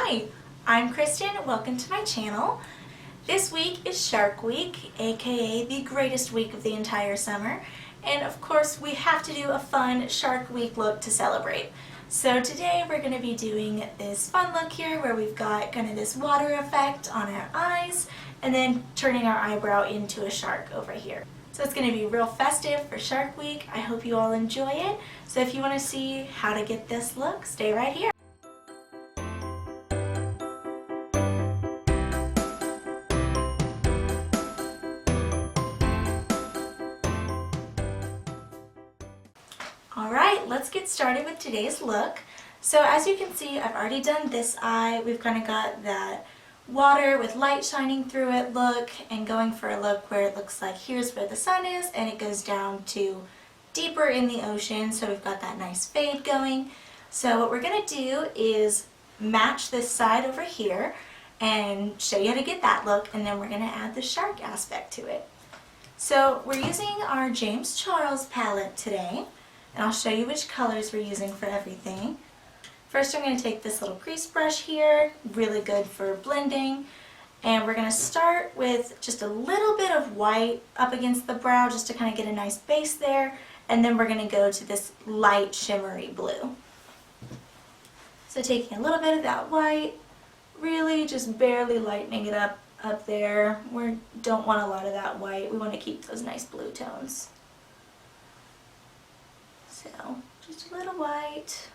Hi, I'm Kristen. Welcome to my channel. This week is Shark Week, aka the greatest week of the entire summer. And of course, we have to do a fun Shark Week look to celebrate. So today we're going to be doing this fun look here where we've got kind of this water effect on our eyes and then turning our eyebrow into a shark over here. So it's going to be real festive for Shark Week. I hope you all enjoy it. So if you want to see how to get this look, stay right here. Alright, let's get started with today's look. So as you can see, I've already done this eye. We've kind of got that water with light shining through it look and going for a look where it looks like here's where the sun is and it goes down to deeper in the ocean. So we've got that nice fade going. So what we're going to do is match this side over here and show you how to get that look, and then we're going to add the shark aspect to it. So we're using our James Charles palette today. And I'll show you which colors we're using for everything. First I'm going to take this little crease brush here, really good for blending. And we're going to start with just a little bit of white up against the brow just to kind of get a nice base there. And then we're going to go to this light shimmery blue. So taking a little bit of that white, really just barely lightening it up there. We don't want a lot of that white. We want to keep those nice blue tones. So, just a little white.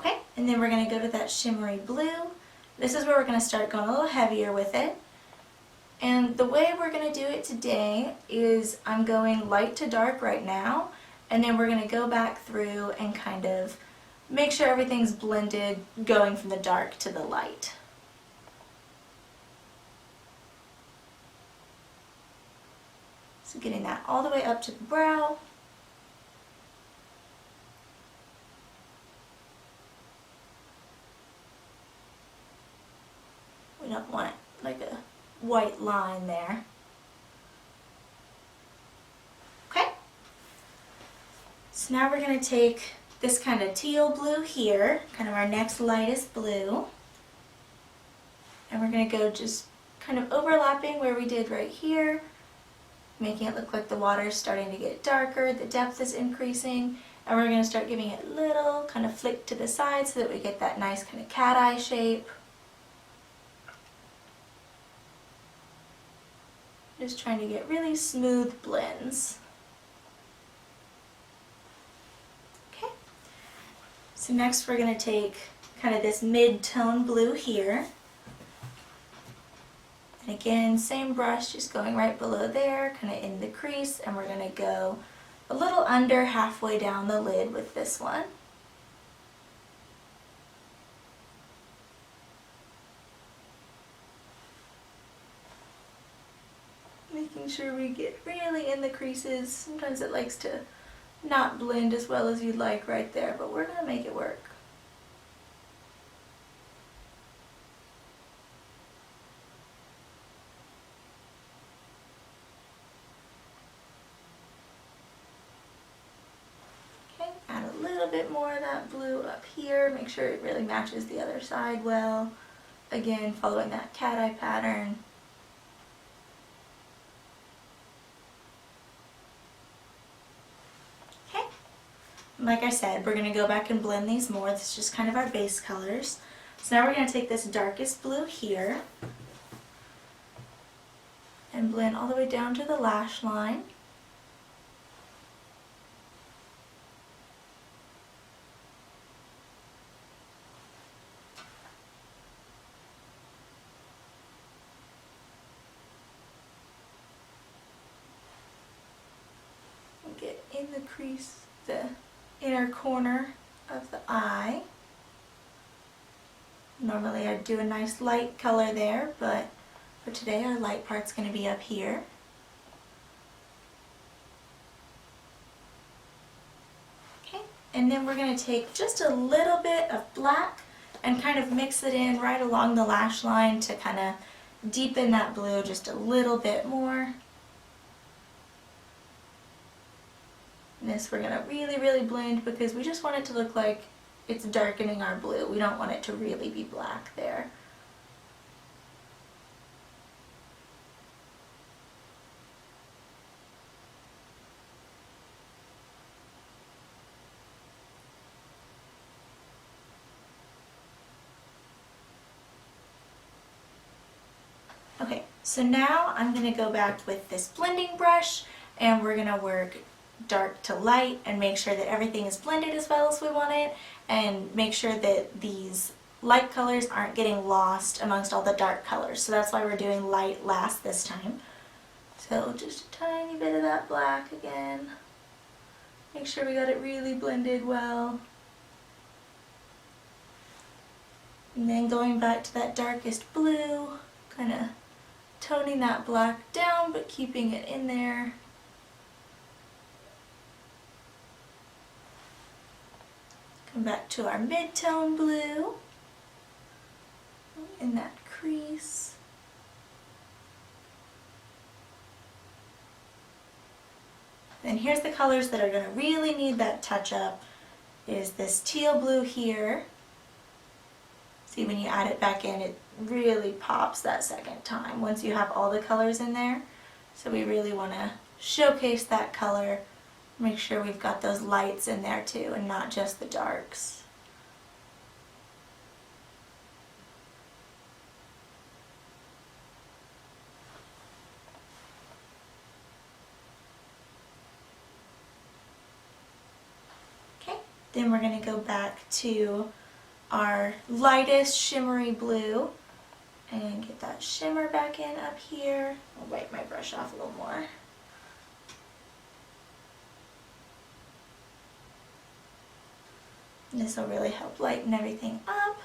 Okay, and then we're going to go to that shimmery blue. This is where we're going to start going a little heavier with it. And the way we're going to do it today is I'm going light to dark right now, and then we're going to go back through and kind of make sure everything's blended going from the dark to the light. So getting that all the way up to the brow. We don't want like a white line there. Okay. So now we're going to take this kind of teal blue here, kind of our next lightest blue. And we're going to go just kind of overlapping where we did right here, making it look like the water is starting to get darker, the depth is increasing, and we're going to start giving it a little kind of flick to the side so that we get that nice kind of cat eye shape. Just trying to get really smooth blends. Okay. So next we're going to take kind of this mid-tone blue here. And again, same brush, just going right below there, kind of in the crease, and we're going to go a little under halfway down the lid with this one. Making sure we get really in the creases. Sometimes it likes to not blend as well as you'd like right there, but we're going to make it work. Okay, add a little bit more of that blue up here. Make sure it really matches the other side well. Again, following that cat eye pattern. Like I said, we're going to go back and blend these more. This is just kind of our base colors. So now we're going to take this darkest blue here and blend all the way down to the lash line. And get in the crease, the inner corner of the eye. Normally I'd do a nice light color there, but for today our light part's going to be up here. Okay, and then we're going to take just a little bit of black and kind of mix it in right along the lash line to kind of deepen that blue just a little bit more. This we're going to really blend because we just want it to look like it's darkening our blue. We don't want it to really be black there. Okay, so now I'm going to go back with this blending brush and we're going to work dark to light and make sure that everything is blended as well as we want it, and make sure that these light colors aren't getting lost amongst all the dark colors. So that's why we're doing light last this time. So just a tiny bit of that black again. Make sure we got it really blended well. And then going back to that darkest blue, kind of toning that black down but keeping it in there. Come back to our mid-tone blue in that crease. And here's the colors that are going to really need that touch up, is this teal blue here. See, when you add it back in, it really pops that second time once you have all the colors in there. So we really want to showcase that color, make sure we've got those lights in there too and not just the darks. Okay, then we're going to go back to our lightest shimmery blue and get that shimmer back in up here. I'll wipe my brush off a little more. This will really help lighten everything up.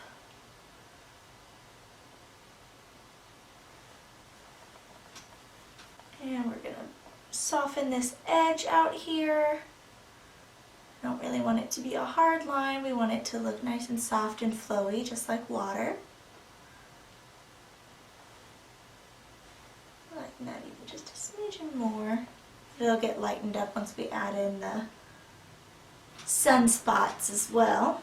And we're going to soften this edge out here. Don't really want it to be a hard line. We want it to look nice and soft and flowy, just like water. Lighten that even just a smidgen more. It'll get lightened up once we add in the sunspots as well.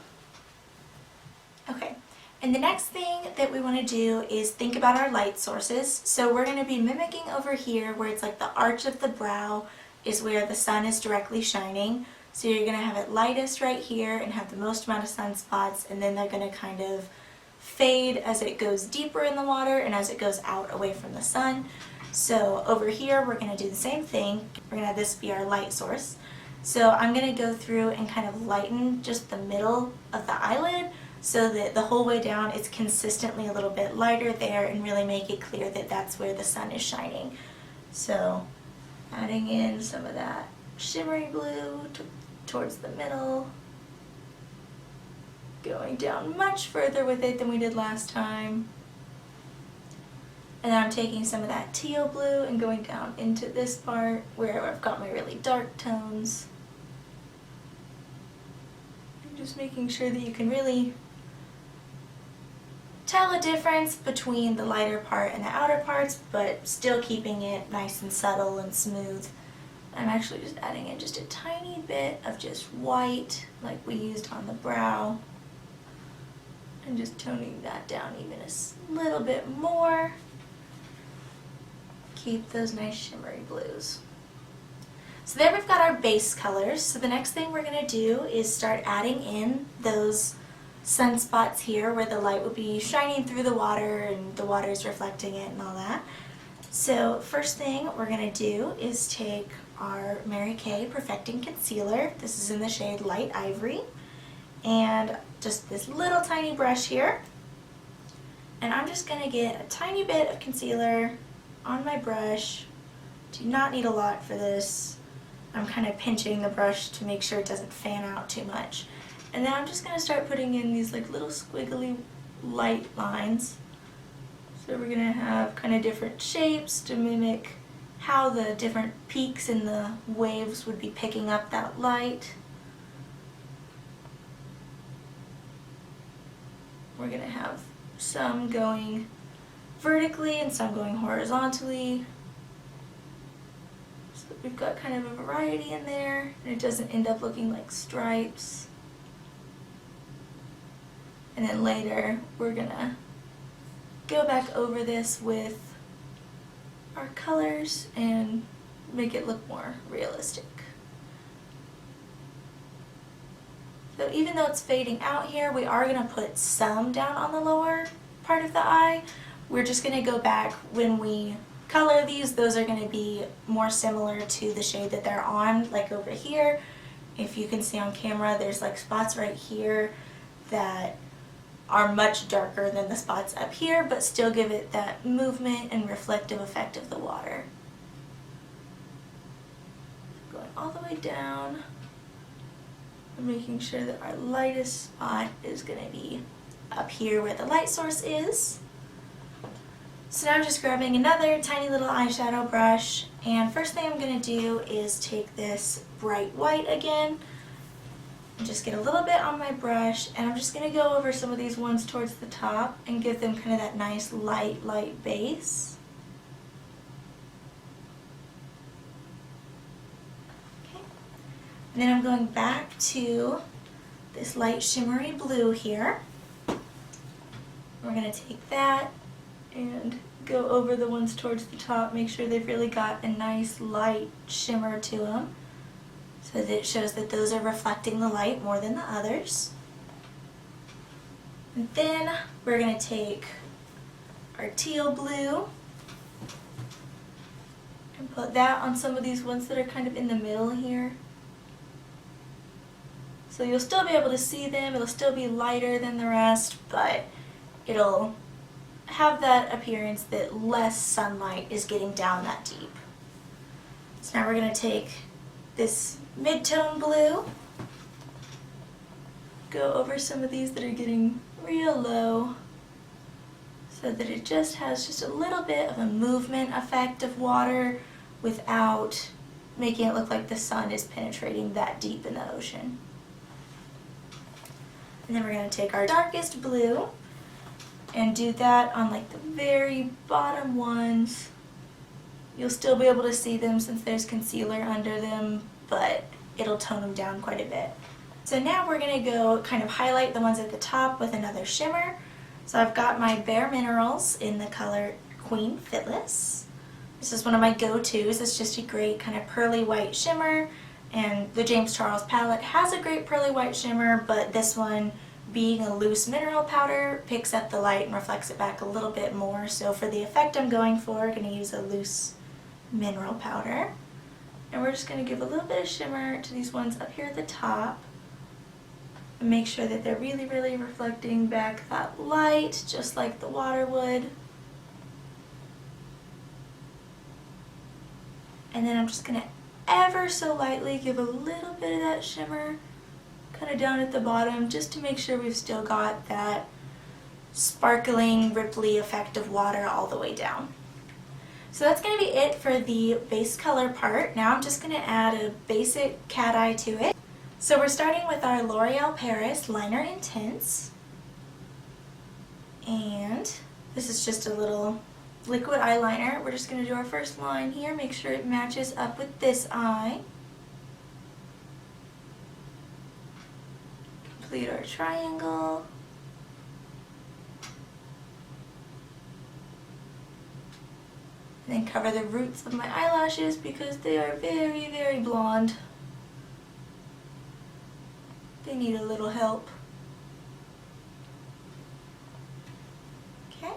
Okay, and the next thing that we want to do is think about our light sources. So we're going to be mimicking over here where it's like the arch of the brow is where the sun is directly shining. So you're going to have it lightest right here and have the most amount of sunspots, and then they're going to kind of fade as it goes deeper in the water and as it goes out away from the sun. So over here we're going to do the same thing. We're going to have this be our light source. So I'm going to go through and kind of lighten just the middle of the eyelid so that the whole way down it's consistently a little bit lighter there and really make it clear that that's where the sun is shining. So adding in some of that shimmery blue towards the middle, going down much further with it than we did last time. And then I'm taking some of that teal blue and going down into this part where I've got my really dark tones. And just making sure that you can really tell a difference between the lighter part and the outer parts, but still keeping it nice and subtle and smooth. I'm actually just adding in just a tiny bit of just white like we used on the brow. And just toning that down even a little bit more. Keep those nice shimmery blues. So there we've got our base colors. So the next thing we're going to do is start adding in those sunspots here where the light will be shining through the water and the water is reflecting it and all that. So first thing we're going to do is take our Mary Kay Perfecting Concealer. This is in the shade Light Ivory. And just this little tiny brush here. And I'm just going to get a tiny bit of concealer on my brush. Do not need a lot for this. I'm kind of pinching the brush to make sure it doesn't fan out too much. And then I'm just going to start putting in these like little squiggly light lines. So we're going to have kind of different shapes to mimic how the different peaks in the waves would be picking up that light. We're going to have some going vertically and some going horizontally. So we've got kind of a variety in there and it doesn't end up looking like stripes. And then later we're gonna go back over this with our colors and make it look more realistic. So even though it's fading out here, we are going to put some down on the lower part of the eye. We're just going to go back when we color these. Those are going to be more similar to the shade that they're on, like over here. If you can see on camera, there's like spots right here that are much darker than the spots up here, but still give it that movement and reflective effect of the water. Going all the way down and making sure that our lightest spot is going to be up here where the light source is. So now I'm just grabbing another tiny little eyeshadow brush, and first thing I'm going to do is take this bright white again. Just get a little bit on my brush, and I'm just going to go over some of these ones towards the top and give them kind of that nice light base. Okay. And then I'm going back to this light shimmery blue here. We're going to take that and go over the ones towards the top, make sure they've really got a nice light shimmer to them, so that it shows that those are reflecting the light more than the others. And then we're going to take our teal blue and put that on some of these ones that are kind of in the middle here. So you'll still be able to see them, it'll still be lighter than the rest, but it'll have that appearance that less sunlight is getting down that deep. So now we're going to take this mid-tone blue, go over some of these that are getting real low so that it just has just a little bit of a movement effect of water without making it look like the sun is penetrating that deep in the ocean. And then we're going to take our darkest blue and do that on like the very bottom ones. You'll still be able to see them since there's concealer under them, but it'll tone them down quite a bit. So now we're going to go kind of highlight the ones at the top with another shimmer. So I've got my Bare Minerals in the color Queen Fitless. This is one of my go-tos. It's just a great kind of pearly white shimmer, and the James Charles palette has a great pearly white shimmer, but this one, being a loose mineral powder, picks up the light and reflects it back a little bit more. So for the effect I'm going for, I'm going to use a loose mineral powder. And we're just going to give a little bit of shimmer to these ones up here at the top. And make sure that they're really, really reflecting back that light, just like the water would. And then I'm just going to ever so lightly give a little bit of that shimmer kind of down at the bottom, just to make sure we've still got that sparkling, ripply effect of water all the way down. So that's going to be it for the base color part. Now I'm just going to add a basic cat eye to it. So we're starting with our L'Oreal Paris Liner Intense. And this is just a little liquid eyeliner. We're just going to do our first line here, make sure it matches up with this eye. Complete our triangle. And then cover the roots of my eyelashes because they are very, very blonde. They need a little help. Okay.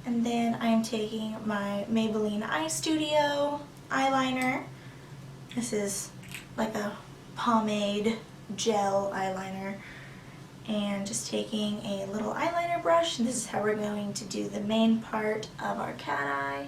And then I'm taking my Maybelline Eye Studio eyeliner. This is like a pomade gel eyeliner, and just taking a little eyeliner brush, and this is how we're going to do the main part of our cat eye.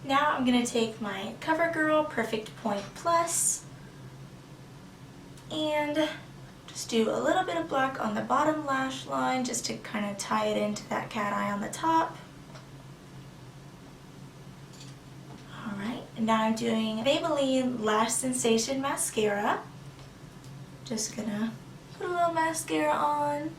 Now I'm going to take my CoverGirl Perfect Point Plus and just do a little bit of black on the bottom lash line just to kind of tie it into that cat eye on the top. Alright, and now I'm doing Maybelline Lash Sensation Mascara. Just gonna put a little mascara on.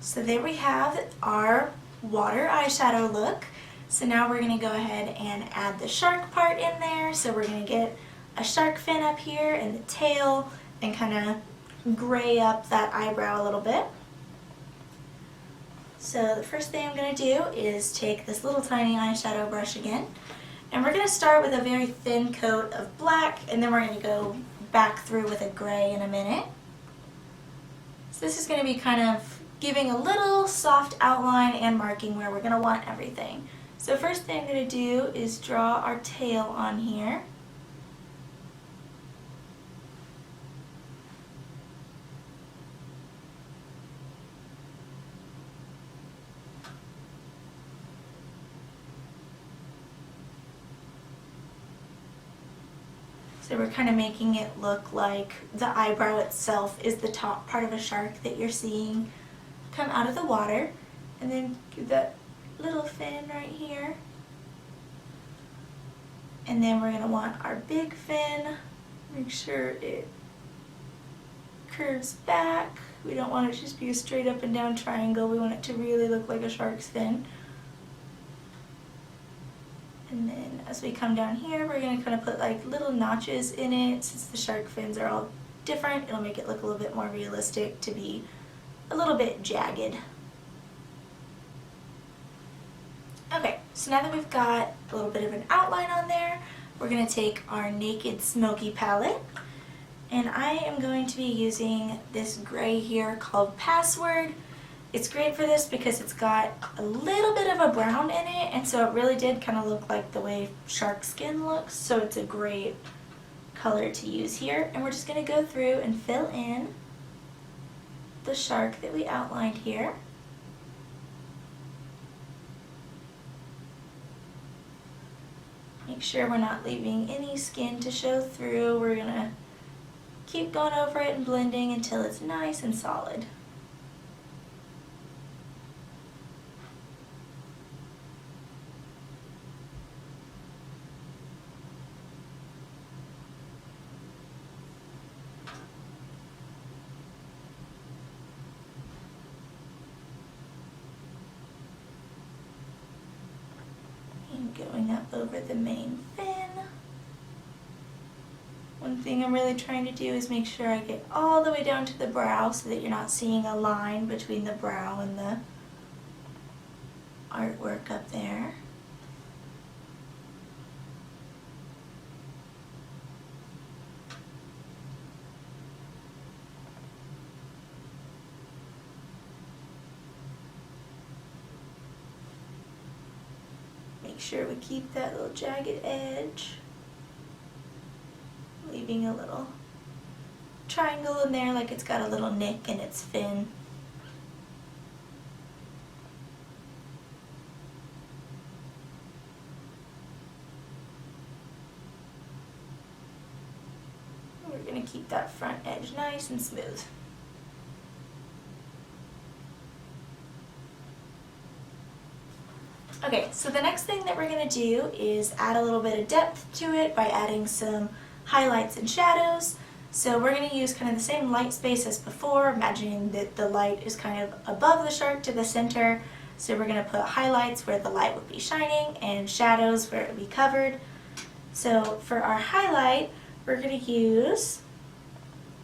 So there we have our water eyeshadow look. So now we're going to go ahead and add the shark part in there. So we're going to get a shark fin up here and the tail and kind of gray up that eyebrow a little bit. So the first thing I'm going to do is take this little tiny eyeshadow brush again, and we're going to start with a very thin coat of black, and then we're going to go back through with a gray in a minute. So this is going to be kind of giving a little soft outline and marking where we're going to want everything. So first thing I'm going to do is draw our tail on here. So we're kind of making it look like the eyebrow itself is the top part of a shark that you're seeing come out of the water. And then give that little fin right here. And then we're going to want our big fin. Make sure it curves back. We don't want it to just be a straight up and down triangle. We want it to really look like a shark's fin. And then as we come down here, we're going to kind of put like little notches in it. Since the shark fins are all different, it'll make it look a little bit more realistic to be a little bit jagged. Okay, so now that we've got a little bit of an outline on there, we're going to take our Naked Smoky palette. And I am going to be using this gray here called Password. It's great for this because it's got a little bit of a brown in it, and so it really did kind of look like the way shark skin looks, so it's a great color to use here. And we're just going to go through and fill in the shark that we outlined here. Make sure we're not leaving any skin to show through. We're going to keep going over it and blending until it's nice and solid. Going up over the main fin. One thing I'm really trying to do is make sure I get all the way down to the brow so that you're not seeing a line between the brow and the artwork up there. Make sure we keep that little jagged edge, leaving a little triangle in there like it's got a little nick in its fin. We're going to keep that front edge nice and smooth. Okay, so the next thing that we're going to do is add a little bit of depth to it by adding some highlights and shadows. So we're going to use kind of the same light space as before, imagining that the light is kind of above the shark to the center. So we're going to put highlights where the light would be shining and shadows where it would be covered. So for our highlight, we're going to use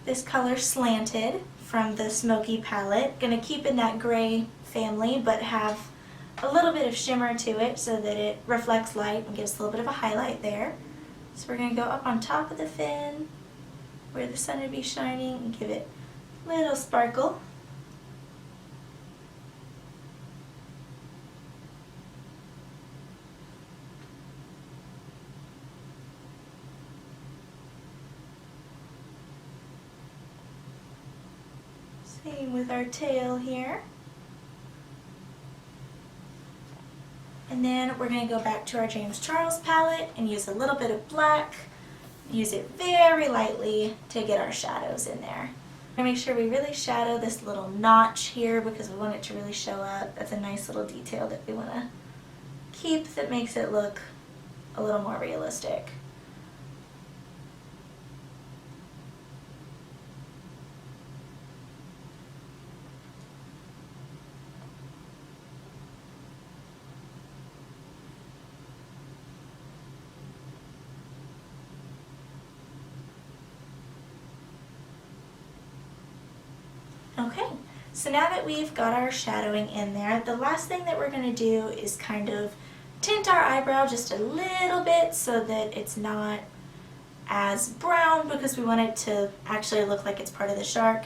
this color Slanted from the Smoky palette. Going to keep in that gray family, but have a little bit of shimmer to it so that it reflects light and gives a little bit of a highlight there. So we're going to go up on top of the fin where the sun would be shining and give it a little sparkle. Same with our tail here. And then we're going to go back to our James Charles palette and use a little bit of black. Use it very lightly to get our shadows in there. We're going to make sure we really shadow this little notch here because we want it to really show up. That's a nice little detail that we want to keep that makes it look a little more realistic. Okay, so now that we've got our shadowing in there, the last thing that we're going to do is kind of tint our eyebrow just a little bit so that it's not as brown, because we want it to actually look like it's part of the shark,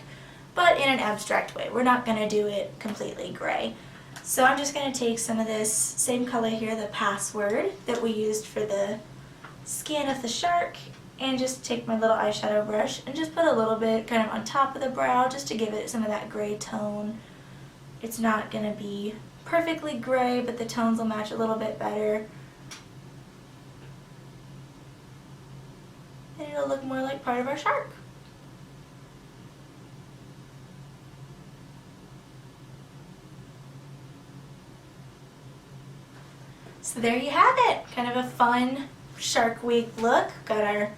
but in an abstract way. We're not going to do it completely gray. So I'm just going to take some of this same color here, the password that we used for the skin of the shark, and just take my little eyeshadow brush and just put a little bit kind of on top of the brow just to give it some of that gray tone. It's not going to be perfectly gray, but the tones will match a little bit better. And it'll look more like part of our shark. So there you have it, kind of a fun Shark Week look. Got our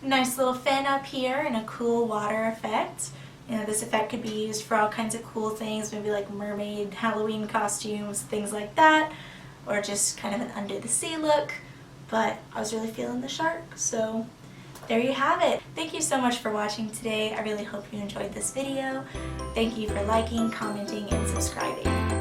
nice little fin up here and a cool water effect. You know, this effect could be used for all kinds of cool things, maybe like mermaid Halloween costumes, things like that, or just kind of an under the sea look. But I was really feeling the shark, so there you have it. Thank you so much for watching today. I really hope you enjoyed this video. Thank you for liking, commenting, and subscribing.